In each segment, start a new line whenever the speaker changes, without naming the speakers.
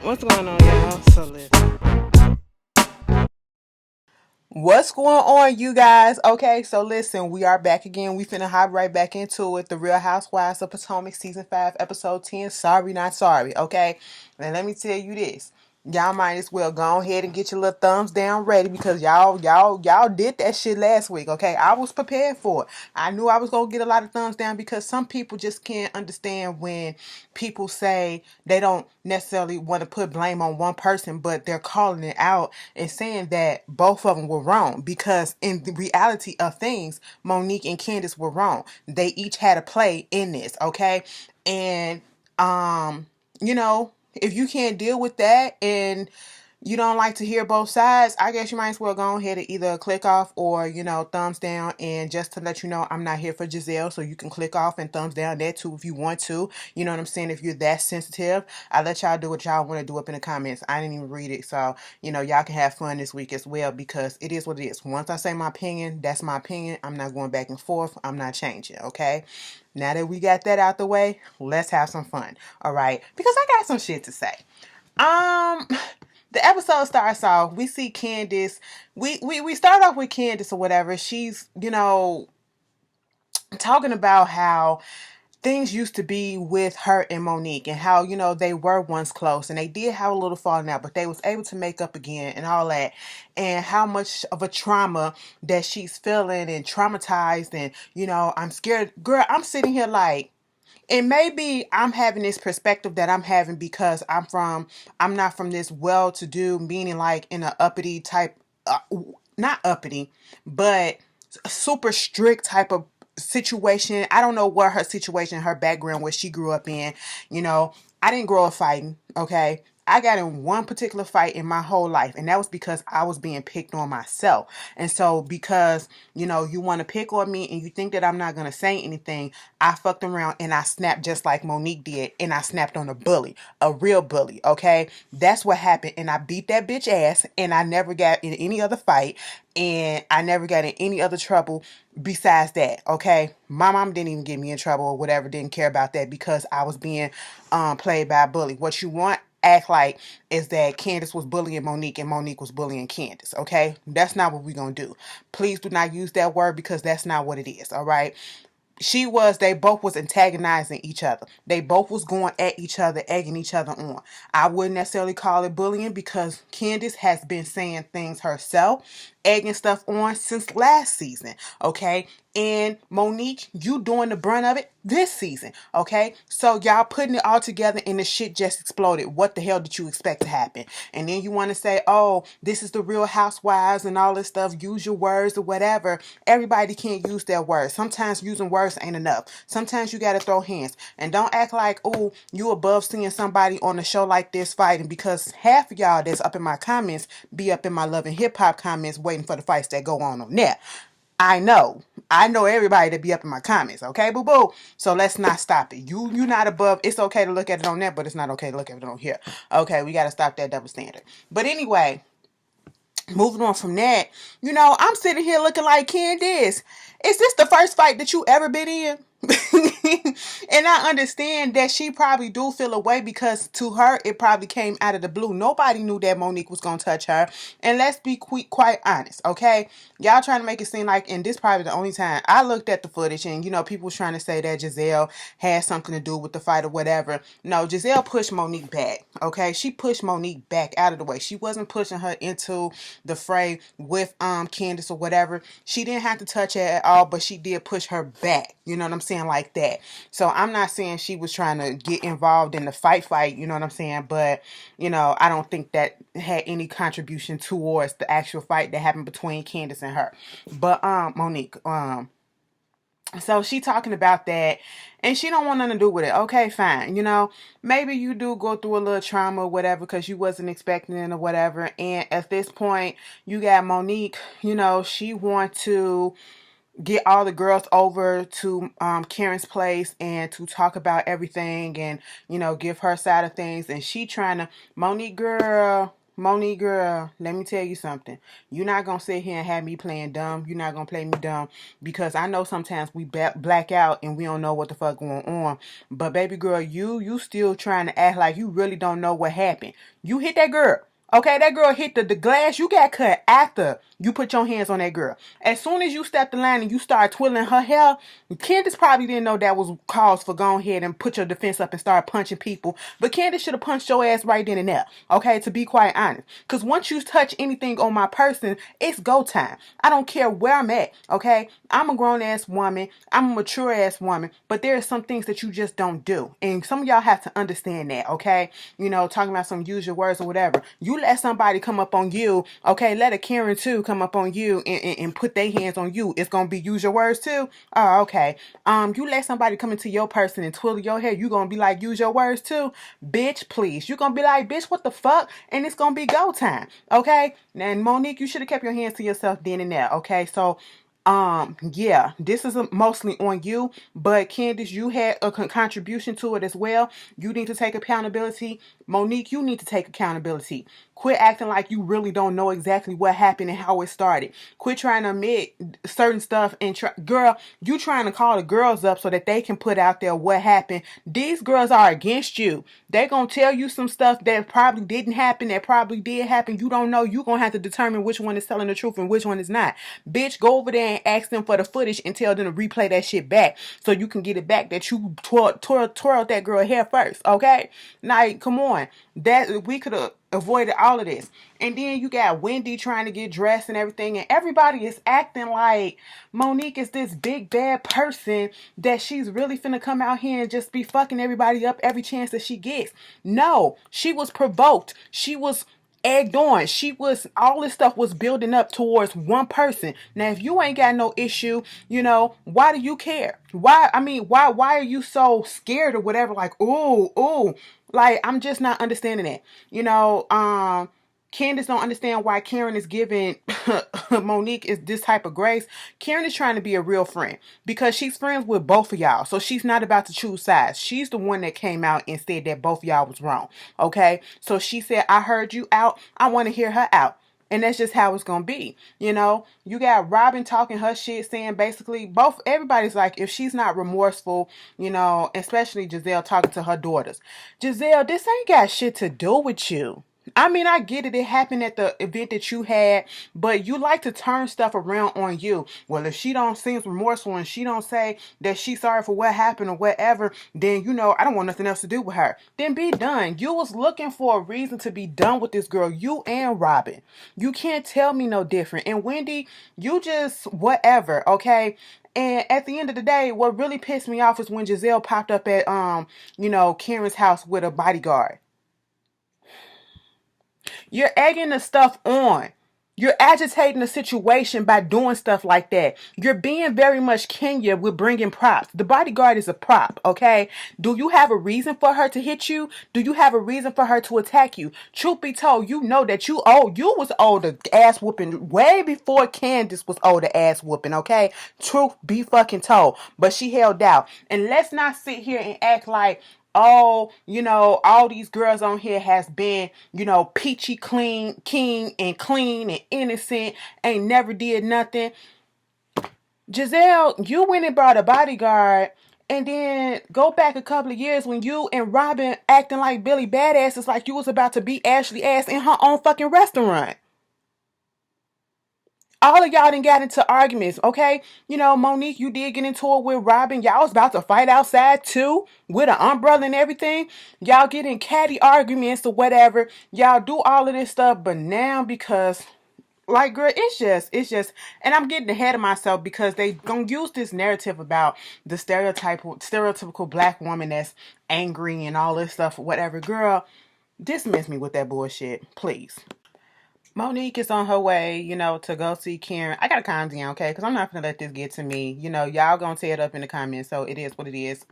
What's going on, y'all? So listen.
What's going on, you guys? Okay, so listen, we are back again. We finna hop right back into it. The Real Housewives of Potomac, season 5, episode 10. Sorry, not sorry. Okay, and let me tell you this. Y'all might as well go ahead and get your little thumbs down ready because y'all did that shit last week. Okay, I was prepared for it. I knew I was gonna get a lot of thumbs down because some people just can't understand when people say they don't necessarily want to put blame on one person, but they're calling it out and saying that both of them were wrong, because in the reality of things, Monique and Candace were wrong. They each had a play in this, okay? And um you know, if you can't deal with that and you don't like to hear both sides, I guess you might as well go ahead and either click off or, thumbs down. And just to let you know, I'm not here for Giselle, so you can click off and thumbs down there too if you want to. You know what I'm saying? If you're that sensitive, I let y'all do what y'all want to do up in the comments. I didn't even read it, so, y'all can have fun this week as well, because it is what it is. Once I say my opinion, that's my opinion. I'm not going back and forth. I'm not changing, okay? Now that we got that out the way, let's have some fun, all right? Because I got some shit to say. Um, the episode starts off. We see Candace. We start off with Candace or whatever. She's talking about how things used to be with her and Monique, and how they were once close and they did have a little falling out, but they was able to make up again and all that, and how much of a trauma that she's feeling and traumatized, and I'm scared. Girl, I'm sitting here like, and maybe I'm having this perspective that I'm having because I'm not from this well-to-do, meaning like in a uppity type, not uppity, but super strict type of situation. I don't know what her situation, her background, where she grew up in. You know, I didn't grow up fighting, okay? I got in one particular fight in my whole life, and that was because I was being picked on myself. And so, because you want to pick on me and you think that I'm not going to say anything, I fucked around and I snapped just like Monique did, and I snapped on a bully, a real bully, okay? That's what happened, and I beat that bitch ass, and I never got in any other fight, and I never got in any other trouble besides that, okay? My mom didn't even get me in trouble or whatever, didn't care about that, because I was being played by a bully. What you want act like is that Candace was bullying Monique and Monique was bullying Candace, okay? That's not what we're gonna do. Please do not use that word, because that's not what it is, all right? They both was antagonizing each other. They both was going at each other, egging each other on. I wouldn't necessarily call it bullying, because Candace has been saying things herself, egging stuff on since last season, okay? And Monique, you doing the brunt of it this season, okay? So y'all putting it all together and the shit just exploded. What the hell did you expect to happen? And then you want to say, oh, this is the Real Housewives and all this stuff. Use your words or whatever. Everybody can't use their words. Sometimes using words ain't enough. Sometimes you got to throw hands. And don't act like, oh, you above seeing somebody on a show like this fighting, because half of y'all that's up in my comments be up in my Love and Hip Hop comments waiting for the fights that go on there. I know. I know everybody that be up in my comments, okay, boo boo? So let's not stop it. You not above. It's okay to look at it on there, but it's not okay to look at it on here. Okay, we got to stop that double standard. But anyway, moving on from that, I'm sitting here looking like, Candace, is this the first fight that you ever been in? And I understand that she probably do feel away, because to her it probably came out of the blue. Nobody knew that Monique was gonna touch her. And let's be quite honest, okay? Y'all trying to make it seem like, and this probably the only time I looked at the footage, and people was trying to say that Giselle had something to do with the fight or whatever. No, Giselle pushed Monique back, okay? She pushed Monique back out of the way. She wasn't pushing her into the fray with Candace or whatever. She didn't have to touch her at all, but she did push her back. You know what I'm saying? Like that. So I'm not saying she was trying to get involved in the fight, you know what I'm saying? But, I don't think that had any contribution towards the actual fight that happened between Candace and her. But Monique, so she talking about that, and she don't want nothing to do with it. Okay, fine. Maybe you do go through a little trauma or whatever, because you wasn't expecting it or whatever. And at this point, you got Monique, she want to get all the girls over to Karen's place and to talk about everything, and give her side of things. And she trying to, Monique, girl, Monique, girl, let me tell you something. You're not going to sit here and have me playing dumb. You're not going to play me dumb because I know sometimes we black out and we don't know what the fuck going on. But baby girl, you still trying to act like you really don't know what happened. You hit that girl. Okay, that girl hit the glass. You got cut after you put your hands on that girl. As soon as you stepped the line and you start twirling her hair, Candace probably didn't know that was cause for go ahead and put your defense up and start punching people. But Candace should have punched your ass right then and there. Okay, to be quite honest. Because once you touch anything on my person, it's go time. I don't care where I'm at. Okay, I'm a grown ass woman. I'm a mature ass woman. But there are some things that you just don't do. And some of y'all have to understand that. Okay, you know, talking about some use your words or whatever. You let somebody come up on you, okay, let a Karen too come up on you and put their hands on you. It's gonna be use your words too. Oh, okay. You let somebody come into your person and twiddle your hair, you gonna be like, use your words too? Bitch, please. You gonna be like, bitch, what the fuck? And it's gonna be go time. Okay? And Monique, you should have kept your hands to yourself then and there. Okay, so yeah, this is mostly on you, but Candace, you had a contribution to it as well. You need to take accountability. Monique, you need to take accountability. Quit acting like you really don't know exactly what happened and how it started. Quit trying to admit certain stuff and girl, you trying to call the girls up so that they can put out there what happened. These girls are against you. They gonna tell you some stuff that probably didn't happen, that probably did happen. You don't know. You gonna have to determine which one is telling the truth and which one is not. Bitch, go over there and ask them for the footage and tell them to replay that shit back so you can get it back that you twirled that girl hair first. Okay, like come on, that we could have avoided all of this. And then you got Wendy trying to get dressed and everything, and everybody is acting like Monique is this big bad person that she's really finna come out here and just be fucking everybody up every chance that she gets. No, she was provoked. She was egged on. All this stuff was building up towards one person. Now, if you ain't got no issue, you know, why do you care? Why are you so scared or whatever? Like, ooh, like, I'm just not understanding it. You know, Candace don't understand why Karen is giving Monique is this type of grace. Karen is trying to be a real friend because she's friends with both of y'all. So she's not about to choose sides. She's the one that came out and said that both of y'all was wrong. Okay. So she said, I heard you out. I want to hear her out. And that's just how it's going to be. You know, you got Robin talking her shit, saying basically everybody's like, if she's not remorseful, you know, especially Giselle talking to her daughters. Giselle, this ain't got shit to do with you. I mean, I get it. It happened at the event that you had, but you like to turn stuff around on you. Well, if she don't seem remorseful and she don't say that she's sorry for what happened or whatever, then, you know, I don't want nothing else to do with her. Then be done. You was looking for a reason to be done with this girl, you and Robin. You can't tell me no different. And Wendy, you just whatever, okay? And at the end of the day, what really pissed me off is when Giselle popped up at, you know, Karen's house with a bodyguard. You're egging the stuff on. You're agitating the situation by doing stuff like that. You're being very much Kenya with bringing props. The bodyguard is a prop, okay? Do you have a reason for her to hit you? Do you have a reason for her to attack you? Truth be told, you know that you was owed a ass whooping way before Candace was owed a ass whooping, okay? Truth be fucking told. But she held out. And let's not sit here and act like, oh, you know, all these girls on here has been, you know, peachy clean, king and clean and innocent, ain't never did nothing. Giselle, you went and brought a bodyguard, and then go back a couple of years when you and Robin acting like Billy Badasses, like you was about to beat Ashley ass in her own fucking restaurant. All of y'all done got into arguments, okay? You know, Monique, you did get into it with Robin. Y'all was about to fight outside too, with an umbrella and everything. Y'all get in catty arguments or whatever. Y'all do all of this stuff, but now because, like, girl, it's just, and I'm getting ahead of myself because they gonna use this narrative about the stereotypical black woman that's angry and all this stuff, whatever. Girl, dismiss me with that bullshit, please. Monique is on her way, you know, to go see Karen. I gotta calm down, okay? Because I'm not gonna let this get to me. You know, y'all gonna tear it up in the comments, so it is what it is.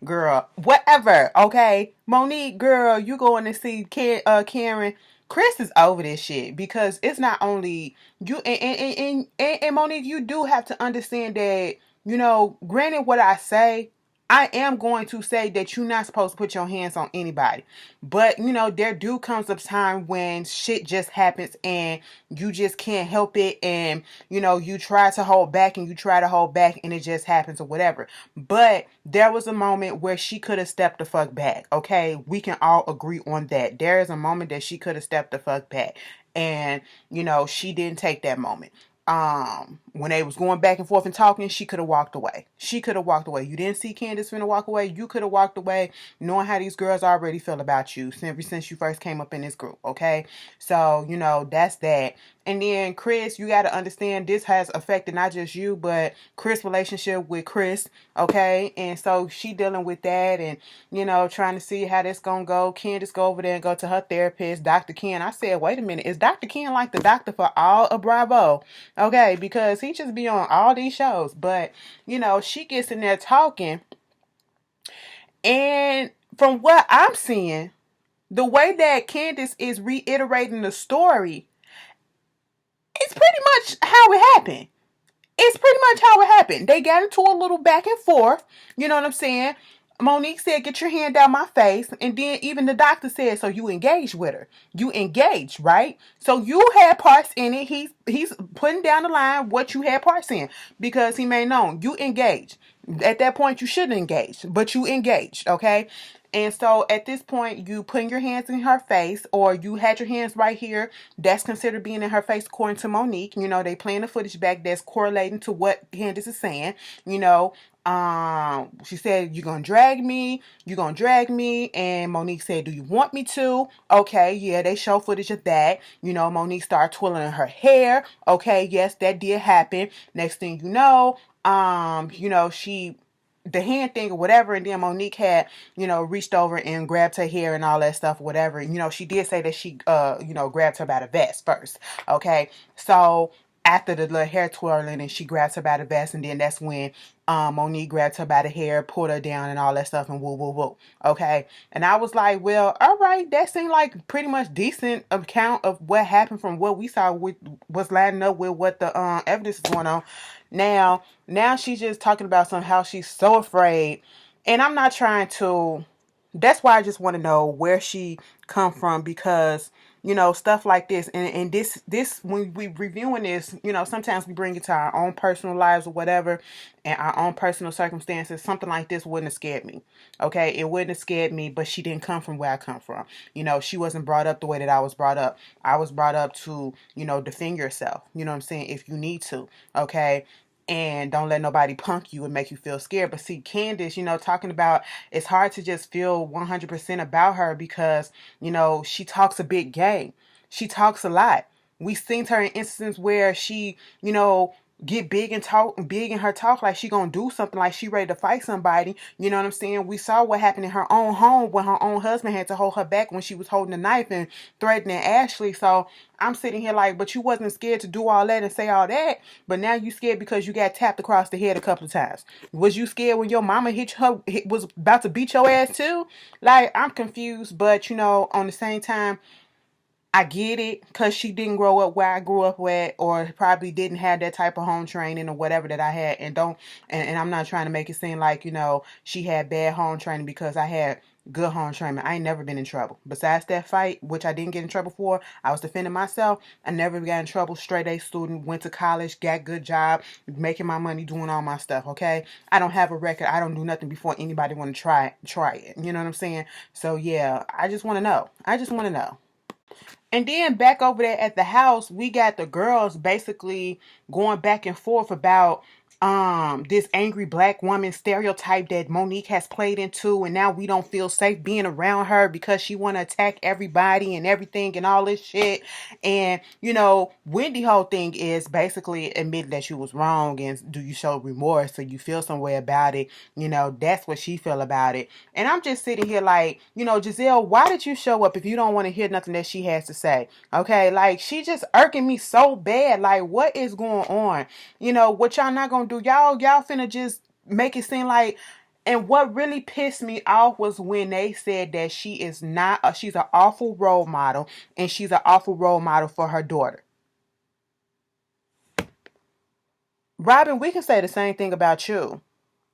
Girl, whatever, okay? Monique, girl, you going to see Karen. Chris is over this shit because it's not only you and Monique. You do have to understand that, you know, granted what I say, I am going to say that you're not supposed to put your hands on anybody. But, there do comes a time when shit just happens and you just can't help it. And, you try to hold back and you try to hold back and it just happens or whatever. But there was a moment where she could have stepped the fuck back. Okay. We can all agree on that. There is a moment that she could have stepped the fuck back. And, she didn't take that moment. When they was going back and forth and talking, she could have walked away. She could have walked away. You didn't see Candace finna walk away. You could have walked away knowing how these girls already feel about you ever since you first came up in this group, okay? So, that's that. And then Chris, you got to understand this has affected not just you, but Chris' relationship with Chris, okay? And so she dealing with that and, trying to see how this gonna go. Candace go over there and go to her therapist, Dr. Ken. I said, wait a minute, is Dr. Ken like the doctor for all of Bravo? Okay, because he just be on all these shows. But, she gets in there talking. And from what I'm seeing, the way that Candace is reiterating the story, it's pretty much how it happened. It's pretty much how it happened. They got into a little back and forth. You know what I'm saying? Monique said, get your hand out my face. And then even the doctor said, so you engaged with her. You engaged, right? So you had parts in it. He's putting down the line what you had parts in because he made known you engaged. At that point, you shouldn't engage, but you engaged, okay? And so at this point, you putting your hands in her face or you had your hands right here. That's considered being in her face according to Monique. They playing the footage back that's correlating to what Candace is saying. She said, you're going to drag me. You're going to drag me. And Monique said, do you want me to? Okay. Yeah, they show footage of that. Monique started twirling her hair. Okay. Yes, that did happen. Next thing you know, she the hand thing or whatever, and then Monique had, reached over and grabbed her hair and all that stuff, whatever. She did say that she, grabbed her by the vest first. Okay. So after the little hair twirling and she grabs her by the vest, and then that's when Monique grabbed her by the hair, pulled her down and all that stuff and woo woo woo. Okay. And I was like, well, all right, that seemed like pretty much decent account of what happened from what we saw was lining up with what the evidence is going on. Now she's just talking about how she's so afraid. And I'm not trying to, that's why I just want to know where she come from because, stuff like this. And this, when we reviewing this, sometimes we bring it to our own personal lives or whatever and our own personal circumstances. Something like this wouldn't have scared me. Okay. It wouldn't have scared me, but she didn't come from where I come from. She wasn't brought up the way that I was brought up. I was brought up to, defend yourself. You know what I'm saying? If you need to. Okay. And don't let nobody punk you and make you feel scared. But see, Candace, talking about, it's hard to just feel 100% about her because, she talks a big game. She talks a lot. We've seen her in instances where she, get big and talk big in her talk like she gonna do something, like she ready to fight somebody. You know what I'm saying? We saw what happened in her own home when her own husband had to hold her back when she was holding a knife and threatening Ashley. So I'm sitting here like, but you wasn't scared to do all that and say all that, but now you scared because you got tapped across the head a couple of times. Was you scared when your mama was about to beat your ass too? Like, I'm confused, but on the same time, I get it because she didn't grow up where I grew up at, or probably didn't have that type of home training or whatever that I had. And I'm not trying to make it seem like, she had bad home training because I had good home training. I ain't never been in trouble. Besides that fight, which I didn't get in trouble for, I was defending myself. I never got in trouble. Straight A student, went to college, got good job, making my money, doing all my stuff. Okay. I don't have a record. I don't do nothing before anybody want to try it. You know what I'm saying? So yeah, I just want to know. And then back over there at the house, we got the girls basically going back and forth about this angry black woman stereotype that Monique has played into, and now we don't feel safe being around her because she want to attack everybody and everything and all this shit. And Wendy whole thing is basically admitting that she was wrong, and do you show remorse, so you feel some way about it. That's what she feel about it. And I'm just sitting here like, Giselle, why did you show up if you don't want to hear nothing that she has to say? Okay, like, she just irking me so bad. Like, what is going on? What y'all not gonna do? Y'all finna just make it seem like. And what really pissed me off was when they said that she is not she's an awful role model, and she's an awful role model for her daughter. Robin, we can say the same thing about you.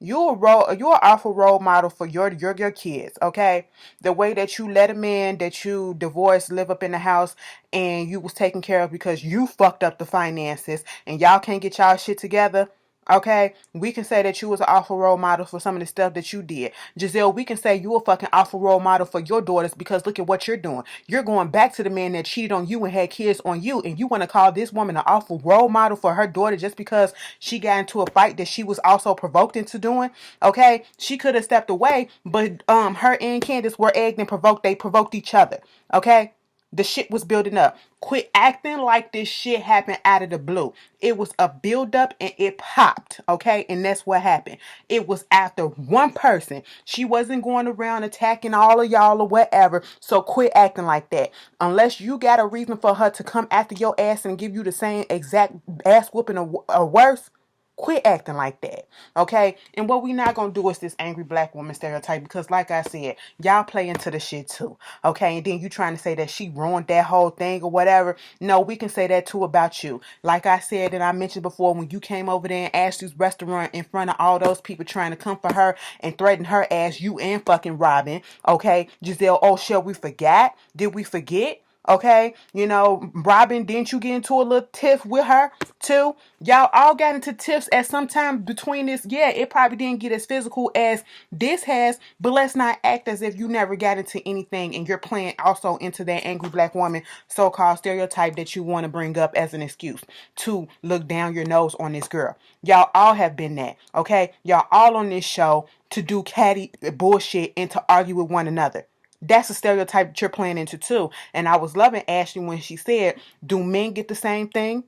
You're an awful role model for your kids, okay? The way that you let a man that you divorced live up in the house and you was taken care of because you fucked up the finances and y'all can't get y'all shit together. Okay, we can say that you was an awful role model for some of the stuff that you did. Giselle, we can say you a fucking awful role model for your daughters because look at what you're doing. You're going back to the man that cheated on you and had kids on you, and you want to call this woman an awful role model for her daughter just because she got into a fight that she was also provoked into doing. Okay, she could have stepped away, but her and Candace were egged and provoked. They provoked each other. Okay, the shit was building up. Quit acting like this shit happened out of the blue. It was a build up and it popped. Okay. And that's what happened. It was after one person. She wasn't going around attacking all of y'all or whatever. So quit acting like that. Unless you got a reason for her to come after your ass and give you the same exact ass whooping or worse. Quit acting like that, okay? And what we not gonna do is this angry black woman stereotype because, like I said, y'all play into the shit too, okay? And then you trying to say that she ruined that whole thing or whatever. No, we can say that too about you. Like I said and I mentioned before, when you came over there in Ashley's restaurant in front of all those people trying to come for her and threaten her ass, you and fucking Robin, okay? Giselle, oh, shall we forget? Did we forget? Okay, you know, Robin, didn't you get into a little tiff with her too? Y'all all got into tiffs at some time between this. Yeah, it probably didn't get as physical as this has, but let's not act as if you never got into anything and you're playing also into that angry black woman so-called stereotype that you want to bring up as an excuse to look down your nose on this girl. Y'all all have been that, okay? Y'all all on this show to do catty bullshit and to argue with one another. That's a stereotype that you're playing into too. And I was loving Ashley when she said, do men get the same thing?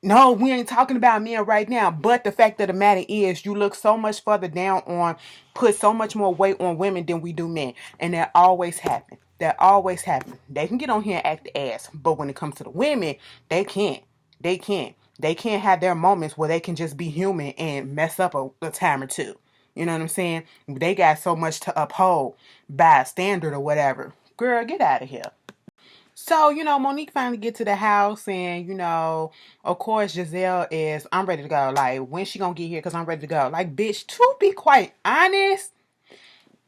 No, we ain't talking about men right now. But the fact of the matter is, you look so much further down on, put so much more weight on women than we do men. And that always happen. That always happen. They can get on here and act the ass. But when it comes to the women, they can't. They can't. They can't have their moments where they can just be human and mess up a time or two. You know what I'm saying? They got so much to uphold by a standard or whatever. Girl, get out of here. So, you know, Monique finally get to the house and, you know, of course, Giselle is, I'm ready to go. Like, when she gonna get here? Because I'm ready to go. Like, bitch, to be quite honest,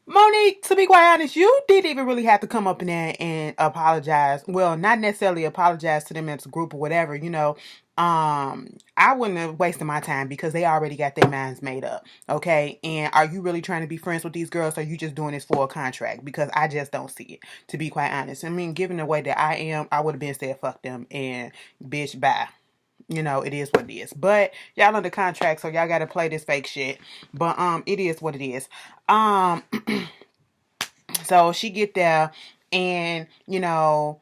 Monique, to be quite honest, you didn't even really have to come up in there and apologize. Well, not necessarily apologize to them as a group or whatever, you know. I wouldn't have wasted my time because they already got their minds made up. Okay. And are you really trying to be friends with these girls or are you just doing this for a contract? Because I just don't see it, to be quite honest. I mean, given the way that I am, I would have been said fuck them and bitch bye. You know, it is what it is. But y'all under contract, so y'all gotta play this fake shit. But it is what it is. So she get there and, you know,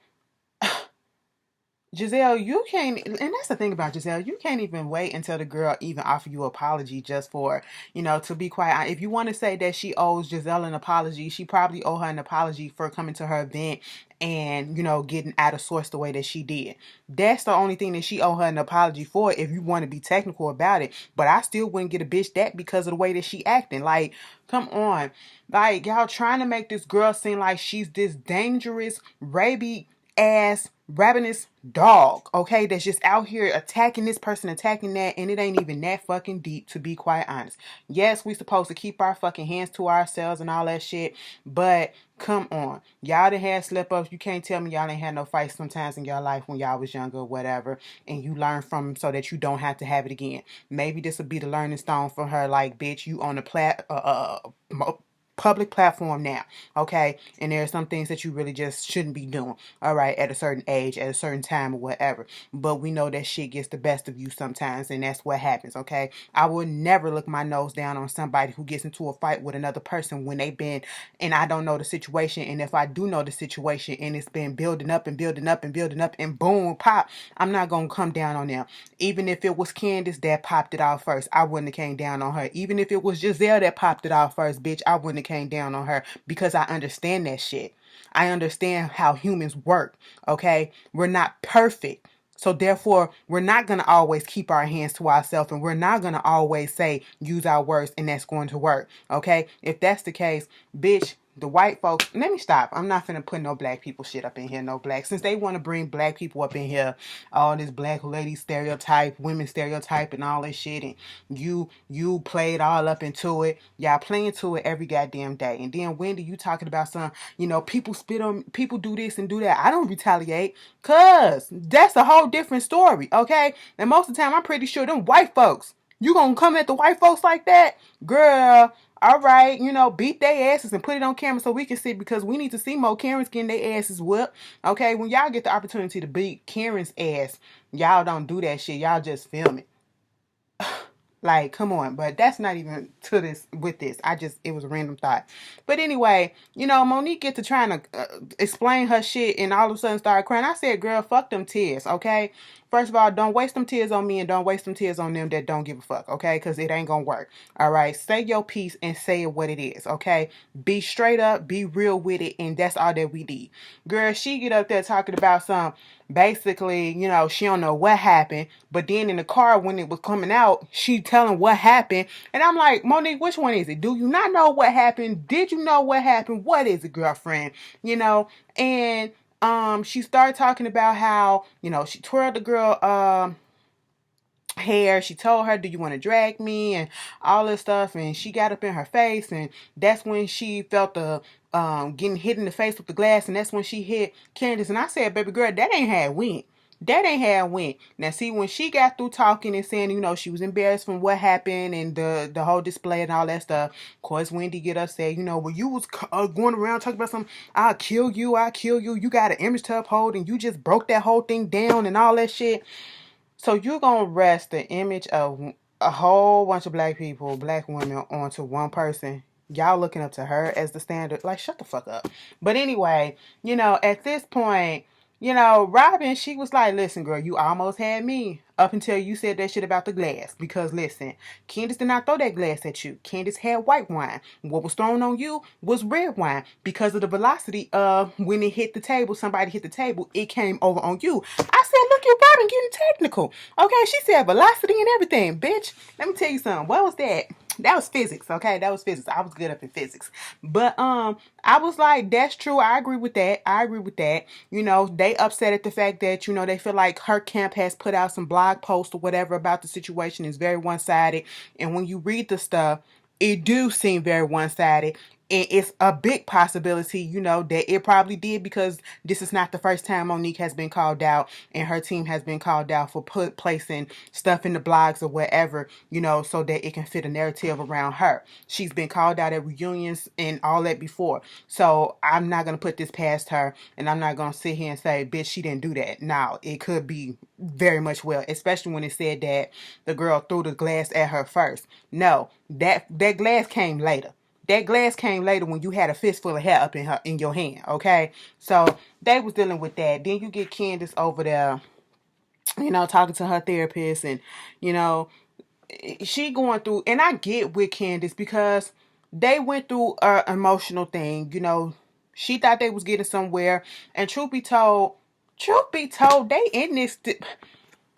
Giselle, you can't, and that's the thing about Giselle, you can't even wait until the girl even offer you an apology just for, you know, to be quiet. If you want to say that she owes Giselle an apology, she probably owe her an apology for coming to her event and, you know, getting out of source the way that she did. That's the only thing that she owe her an apology for if you want to be technical about it. But I still wouldn't get a bitch that because of the way that she acting. Like, come on. Like, y'all trying to make this girl seem like she's this dangerous, rabid ass ravenous dog, okay, that's just out here attacking this person, attacking that, and it ain't even that fucking deep, to be quite honest. Yes, we supposed to keep our fucking hands to ourselves and all that shit, but come on, y'all done had slip ups. You can't tell me y'all ain't had no fights sometimes in your life when y'all was younger or whatever, and you learn from them so that you don't have to have it again. Maybe this will be the learning stone for her. Like, bitch, you on the public platform now, okay? And there are some things that you really just shouldn't be doing, all right, at a certain age, at a certain time or whatever. But we know that shit gets the best of you sometimes, and that's what happens, okay? I would never look my nose down on somebody who gets into a fight with another person when they've been, and I don't know the situation, and if I do know the situation and it's been building up and building up and building up and boom, pop, I'm not gonna come down on them. Even if it was Candace that popped it off first, I wouldn't have came down on her. Even if it was Giselle that popped it off first, bitch, I wouldn't have came down on her because I understand that shit. I understand how humans work, okay? We're not perfect. So therefore, we're not going to always keep our hands to ourselves and we're not going to always say, use our words and that's going to work, okay? If that's the case, bitch, the white folks, let me stop. I'm not finna put no black people shit up in here, no black. Since they want to bring black people up in here, all this black lady stereotype, women stereotype, and all this shit, and you played all up into it. Y'all play into it every goddamn day. And then Wendy, you talking about some, people spit on, people do this and do that. I don't retaliate, cause that's a whole different story, okay? And most of the time, I'm pretty sure them white folks, you gonna come at the white folks like that, girl? All right, beat their asses and put it on camera so we can see, because we need to see more Karens getting their asses whipped. Okay, when y'all get the opportunity to beat Karen's ass, y'all don't do that shit. Y'all just film it. Like, come on. But that's not even to this with this. It was a random thought. But anyway, Monique get to trying to explain her shit and all of a sudden start crying. I said, girl, fuck them tears, okay? First of all, don't waste them tears on me and don't waste them tears on them that don't give a fuck, okay? Because it ain't gonna work, all right? Say your piece and say it what it is, okay? Be straight up, be real with it, and that's all that we need. Girl, she get up there talking about some, basically, she don't know what happened, but then in the car when it was coming out, she telling what happened, and I'm like, Monique, which one is it? Do you not know what happened? Did you know what happened? What is it, girlfriend? And she started talking about how, she twirled the girl hair. She told her, do you want to drag me, and all this stuff, and she got up in her face, and that's when she felt the getting hit in the face with the glass, and that's when she hit Candace. And I said, baby girl, that ain't how it went. That ain't how it went. Now, see, when she got through talking and saying, she was embarrassed from what happened and the whole display and all that stuff, of course, Wendy get upset. Well, you was going around talking about something, I'll kill you, you got an image to uphold, and you just broke that whole thing down and all that shit. So you're going to rest the image of a whole bunch of black people, black women, onto one person. Y'all looking up to her as the standard. Like, shut the fuck up. But anyway, at this point, Robin, she was like, listen, girl, you almost had me up until you said that shit about the glass. Because, listen, Candace did not throw that glass at you. Candace had white wine. What was thrown on you was red wine. Because of the velocity of when it hit the table, somebody hit the table, it came over on you. I said, look at Robin getting technical. Okay, she said velocity and everything, bitch. Let me tell you something. What was that? That was physics, okay? That was physics. I was good up in physics. But I was like, that's true. I agree with that. They upset at the fact that, they feel like her camp has put out some blog posts or whatever about the situation. Is very one-sided. And when you read the stuff, it do seem very one-sided. And it's a big possibility, that it probably did, because this is not the first time Monique has been called out and her team has been called out for placing stuff in the blogs or whatever, so that it can fit a narrative around her. She's been called out at reunions and all that before. So I'm not going to put this past her, and I'm not going to sit here and say, bitch, she didn't do that. Now, it could be very much well, especially when it said that the girl threw the glass at her first. No, that glass came later. That glass came later when you had a fistful of hair up in your hand, okay? So they was dealing with that. Then you get Candace over there, talking to her therapist, and, she going through, and I get with Candace because they went through an emotional thing, She thought they was getting somewhere, and truth be told, they in this...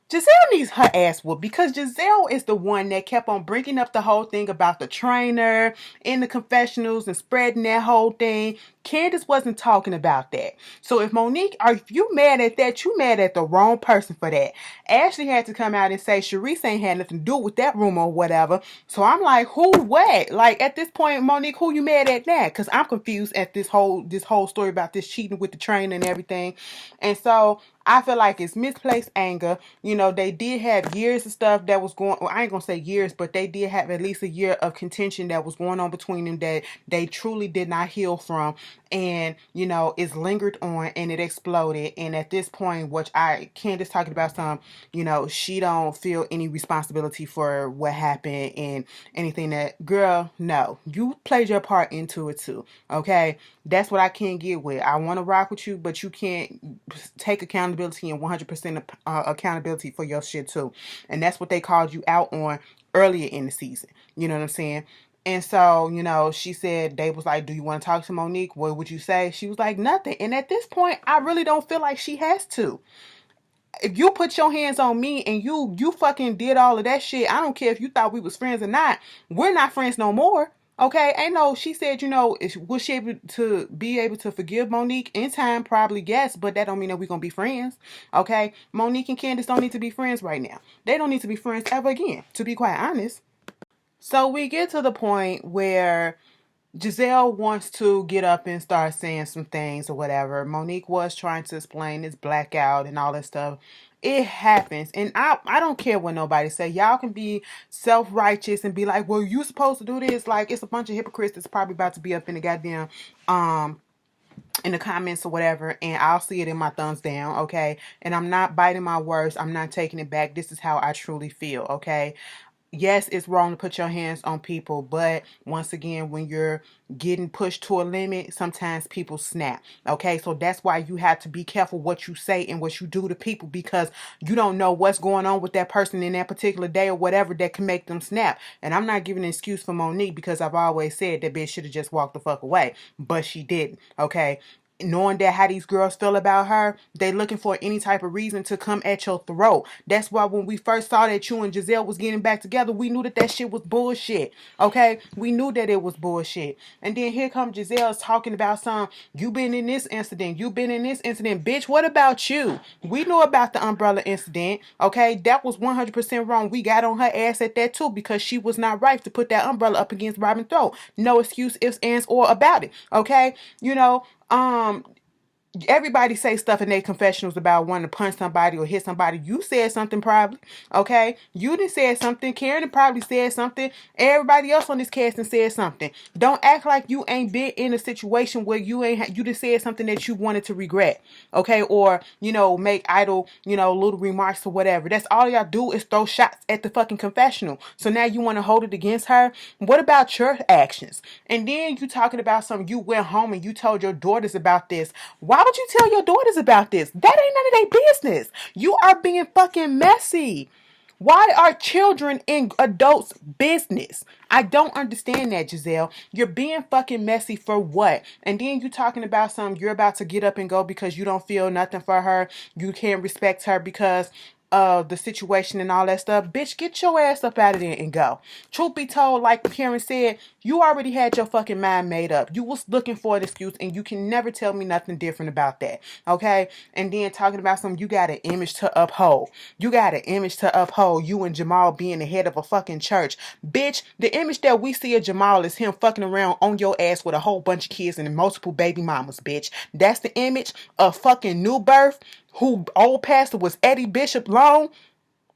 Giselle needs her ass whooped, because Giselle is the one that kept on bringing up the whole thing about the trainer in the confessionals and spreading that whole thing. Candace wasn't talking about that. So if Monique, or if you mad at that, you mad at the wrong person for that. Ashley had to come out and say Sharice ain't had nothing to do with that rumor or whatever. So I'm like, who, what? Like, at this point, Monique, who you mad at now? Because I'm confused at this whole story about this cheating with the trainer and everything. And so I feel like it's misplaced anger. They did have years of stuff that was going, well, I ain't gonna say years, but they did have at least a year of contention that was going on between them that they truly did not heal from. And, it's lingered on, and it exploded. And at this point, which Candace talking about some, she don't feel any responsibility for what happened and anything that, girl, no, you played your part into it too. Okay. That's what I can't get with. I want to rock with you, but you can't take accountability and 100% accountability for your shit too. And that's what they called you out on earlier in the season. You know what I'm saying? And so, she said, they was like, do you want to talk to Monique? What would you say? She was like, nothing. And at this point, I really don't feel like she has to. If you put your hands on me and you fucking did all of that shit, I don't care if you thought we was friends or not. We're not friends no more. Okay, ain't no. She said, will she able to forgive Monique in time? Probably yes, but that don't mean that we're gonna be friends. Okay, Monique and Candace don't need to be friends right now. They don't need to be friends ever again. To be quite honest. So we get to the point where Giselle wants to get up and start saying some things or whatever. Monique was trying to explain this blackout and all that stuff. It happens. And I don't care what nobody say. Y'all can be self-righteous and be like, well, you supposed to do this. Like, it's a bunch of hypocrites that's probably about to be up in the goddamn in the comments or whatever, and I'll see it in my thumbs down, okay? And I'm not biting my words. I'm not taking it back. This is how I truly feel, okay? Yes, it's wrong to put your hands on people, but once again, when you're getting pushed to a limit, sometimes people snap. Okay, so that's why you have to be careful what you say and what you do to people, because you don't know what's going on with that person in that particular day or whatever that can make them snap. And I'm not giving an excuse for Monique, because I've always said that bitch should have just walked the fuck away, but she didn't. Okay, knowing that how these girls feel about her, they looking for any type of reason to come at your throat. That's why when we first saw that you and Giselle was getting back together, we knew that that shit was bullshit. Okay, we knew that it was bullshit. And then here comes Giselle's talking about you been in this incident, you been in this incident. Bitch, what about you? We knew about the umbrella incident. Okay, that was 100% wrong. We got on her ass at that too, because she was not right to put that umbrella up against Robin's throat. No excuse, ifs, ands, or about it. Okay, um everybody say stuff in their confessionals about wanting to punch somebody or hit somebody. You said something probably, okay? You done said something. Karen probably said something. Everybody else on this casting said something. Don't act like you ain't been in a situation where you just said something that you wanted to regret, okay? Or, make idle, little remarks or whatever. That's all y'all do is throw shots at the fucking confessional. So now you want to hold it against her? What about your actions? And then you talking about you went home and you told your daughters about this. Why would you tell your daughters about this? That ain't none of their business. You are being fucking messy. Why are children in adults' business? I don't understand that, Giselle. You're being fucking messy for what? And then you talking about you're about to get up and go because you don't feel nothing for her. You can't respect her because of the situation and all that stuff. Bitch, get your ass up out of there and go. Truth be told, like Karen said, you already had your fucking mind made up. You was looking for an excuse, and you can never tell me nothing different about that. Okay? And then talking about you got an image to uphold. You got an image to uphold. You and Jamal being the head of a fucking church. Bitch, the image that we see of Jamal is him fucking around on your ass with a whole bunch of kids and multiple baby mamas, bitch. That's the image of fucking New Birth, who old pastor was Eddie Bishop Long.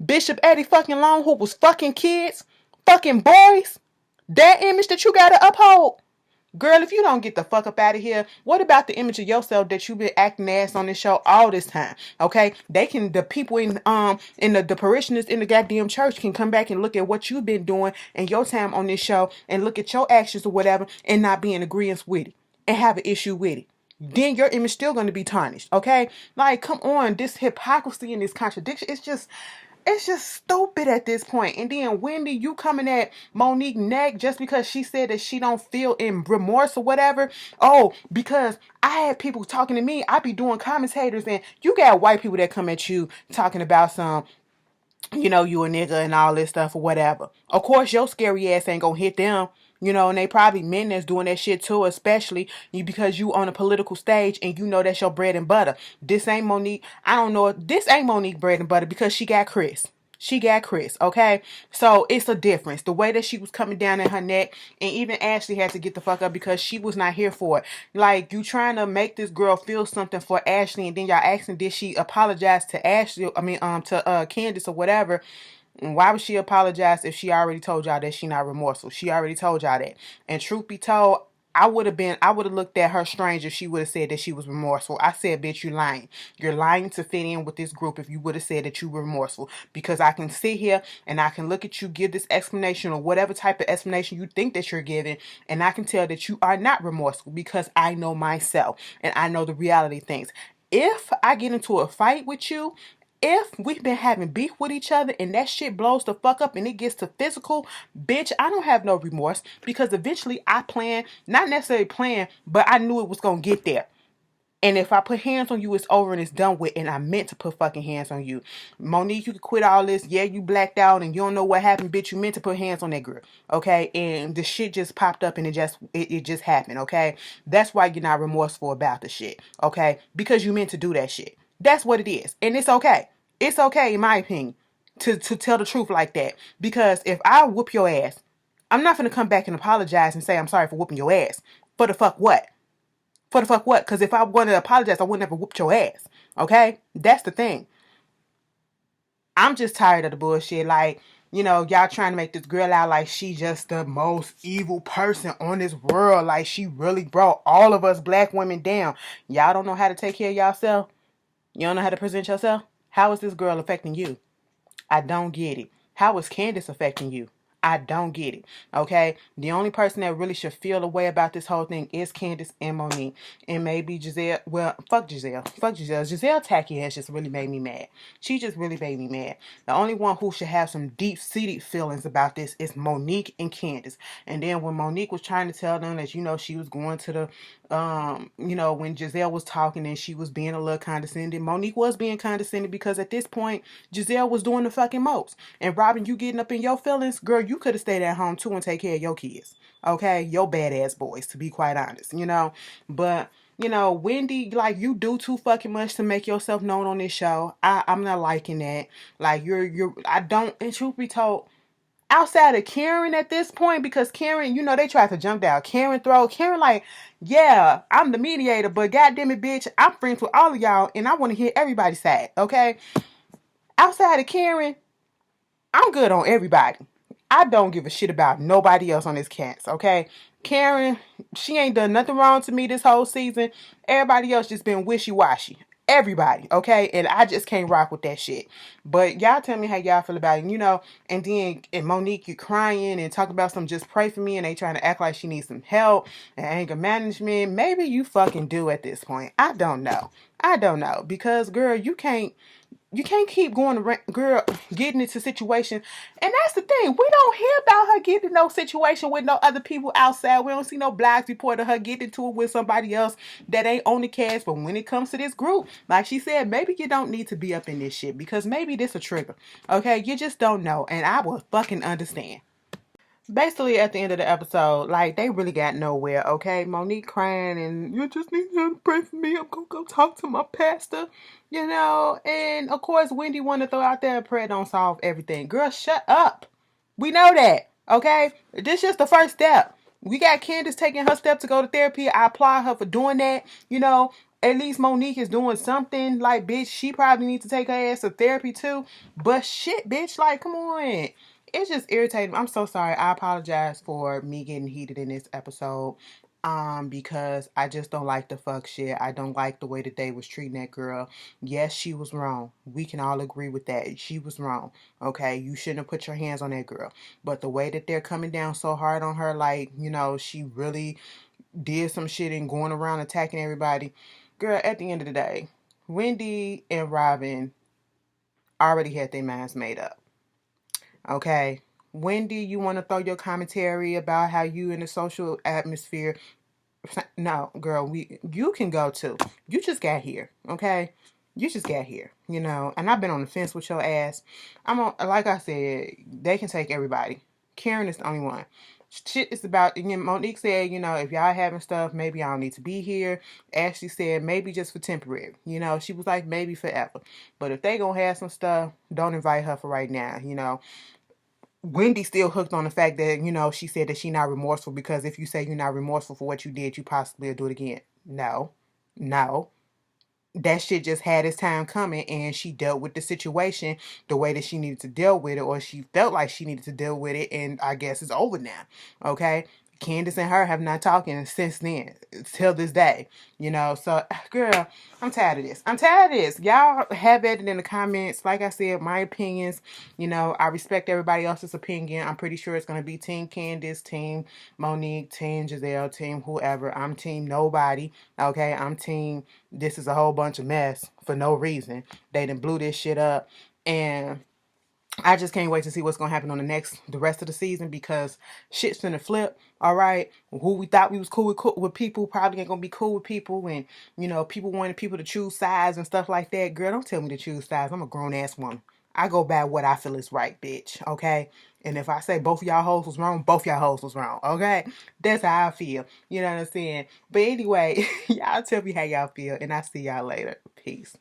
Bishop Eddie fucking Long, who was fucking kids, fucking boys. That image that you gotta uphold. Girl, if you don't get the fuck up out of here, what about the image of yourself that you've been acting ass on this show all this time? Okay, the people in the parishioners in the goddamn church can come back and look at what you've been doing in your time on this show and look at your actions or whatever and not be in agreement with it and have an issue with it. Then your image still going to be tarnished. Okay, like, come on, this hypocrisy and this contradiction, it's just stupid at this point. And then Wendy, you coming at Monique neck just because she said that she don't feel in remorse or whatever. Oh, because I had people talking to me. I be doing commentators, and you got white people that come at you talking about you a nigga and all this stuff or whatever. Of course, your scary ass ain't gonna hit them. And they probably men that's doing that shit too, especially because you on a political stage and that's your bread and butter. This ain't Monique. I don't know. This ain't Monique bread and butter because she got Chris. She got Chris, okay? So it's a difference. The way that she was coming down in her neck, and even Ashley had to get the fuck up because she was not here for it. Like, you trying to make this girl feel something for Ashley, and then y'all asking, did she apologize to Ashley? To Candace or whatever. And why would she apologize if she already told y'all that she not remorseful? She already told y'all that. And truth be told, I would have looked at her strange if she would have said that she was remorseful. I said, bitch, you lying. You're lying to fit in with this group if you would have said that you were remorseful. Because I can sit here and I can look at you, give this explanation or whatever type of explanation you think that you're giving, and I can tell that you are not remorseful because I know myself and I know the reality of things. If I get into a fight with you, if we've been having beef with each other and that shit blows the fuck up and it gets to physical, bitch, I don't have no remorse because eventually I planned, not necessarily planned, but I knew it was going to get there. And if I put hands on you, it's over and it's done with. And I meant to put fucking hands on you. Monique, you could quit all this. Yeah, you blacked out and you don't know what happened, bitch. You meant to put hands on that girl. Okay? And the shit just popped up and it just happened. Okay? That's why you're not remorseful about the shit. Okay? Because you meant to do that shit. That's what it is. And it's okay. It's okay, in my opinion, to tell the truth like that. Because if I whoop your ass, I'm not going to come back and apologize and say I'm sorry for whooping your ass. For the fuck what? For the fuck what? Because if I wanted to apologize, I would never whooped your ass. Okay? That's the thing. I'm just tired of the bullshit. Like, y'all trying to make this girl out like she just the most evil person on this world. Like, she really brought all of us black women down. Y'all don't know how to take care of yourself? You don't know how to present yourself? How is this girl affecting you? I don't get it. How is Candace affecting you? I don't get it. Okay? The only person that really should feel a way about this whole thing is Candace and Monique. And maybe Giselle. Well, fuck Giselle. Fuck Giselle. Giselle tacky has just really made me mad. She just really made me mad. The only one who should have some deep-seated feelings about this is Monique and Candace. And then when Monique was trying to tell them that, she was going to the when Giselle was talking and she was being a little condescending, Monique was being condescending because at this point, Giselle was doing the fucking most. And Robin, you getting up in your feelings, girl, you could have stayed at home too and take care of your kids. Okay? Your badass boys, to be quite honest, But, Wendy, like, you do too fucking much to make yourself known on this show. I'm not liking that. Like, I don't, and truth be told, outside of Karen at this point, because Karen, they tried to jump down Karen throat. Karen like, yeah, I'm the mediator, but goddamn it, bitch, I'm friends with all of y'all, and I want to hear everybody's side, okay? Outside of Karen, I'm good on everybody. I don't give a shit about nobody else on this cast, okay? Karen, she ain't done nothing wrong to me this whole season. Everybody else just been wishy-washy. Everybody, okay? And I just can't rock with that shit. But y'all tell me how y'all feel about it, and then and Monique, you crying and talking about some just pray for me, and they trying to act like she needs some help and anger management. Maybe you fucking do at this point. I don't know. Because, girl, you can't keep going around, girl, getting into situation. And that's the thing. We don't hear about her getting in no situation with no other people outside. We don't see no blogs report of her getting into it with somebody else that ain't on the cast. But when it comes to this group, like she said, maybe you don't need to be up in this shit because maybe this a trigger. Okay? You just don't know. And I will fucking understand. Basically, at the end of the episode, like, they really got nowhere, okay? Monique crying and you just need to pray for me. I'm gonna go talk to my pastor, And, of course, Wendy wanted to throw out there, prayer don't solve everything. Girl, shut up. We know that, okay? This is just the first step. We got Candace taking her step to go to therapy. I applaud her for doing that, At least Monique is doing something. Like, bitch, she probably needs to take her ass to therapy, too. But shit, bitch, like, come on. It's just irritating. I'm so sorry. I apologize for me getting heated in this episode. Because I just don't like the fuck shit. I don't like the way that they was treating that girl. Yes, she was wrong. We can all agree with that. She was wrong. Okay, you shouldn't have put your hands on that girl. But the way that they're coming down so hard on her, like, she really did some shit and going around attacking everybody. Girl, at the end of the day, Wendy and Robin already had their minds made up. Okay. Wendy, you want to throw your commentary about how you in the social atmosphere? No, girl, you can go too. You just got here, okay? You just got here, and I've been on the fence with your ass. Like I said, they can take everybody. Karen is the only one. Shit is about, Monique said, if y'all having stuff, maybe I don't need to be here. Ashley said, maybe just for temporary. She was like, maybe forever. But if they gonna have some stuff, don't invite her for right now, Wendy still hooked on the fact that, she said that she not remorseful because if you say you're not remorseful for what you did, you possibly will do it again. No. That shit just had its time coming and she dealt with the situation the way that she needed to deal with it, or she felt like she needed to deal with it, and I guess it's over now. Okay? Candace and her have not talking since then, till this day, So, girl, I'm tired of this. Y'all have it in the comments. Like I said, my opinions, I respect everybody else's opinion. I'm pretty sure it's going to be Team Candace, Team Monique, Team Giselle, Team whoever. I'm Team nobody, okay? I'm Team this is a whole bunch of mess for no reason. They done blew this shit up, and I just can't wait to see what's gonna happen on the rest of the season, because shit's finna flip. All right, who we thought we was cool with people probably ain't gonna be cool with people, and people wanted people to choose sides and stuff like that. Girl, don't tell me to choose sides. I'm a grown ass woman. I go by what I feel is right, bitch. Okay, and if I say both of y'all hoes was wrong, both y'all hoes was wrong. Okay, that's how I feel. You know what I'm saying? But anyway, y'all tell me how y'all feel, and I see y'all later. Peace.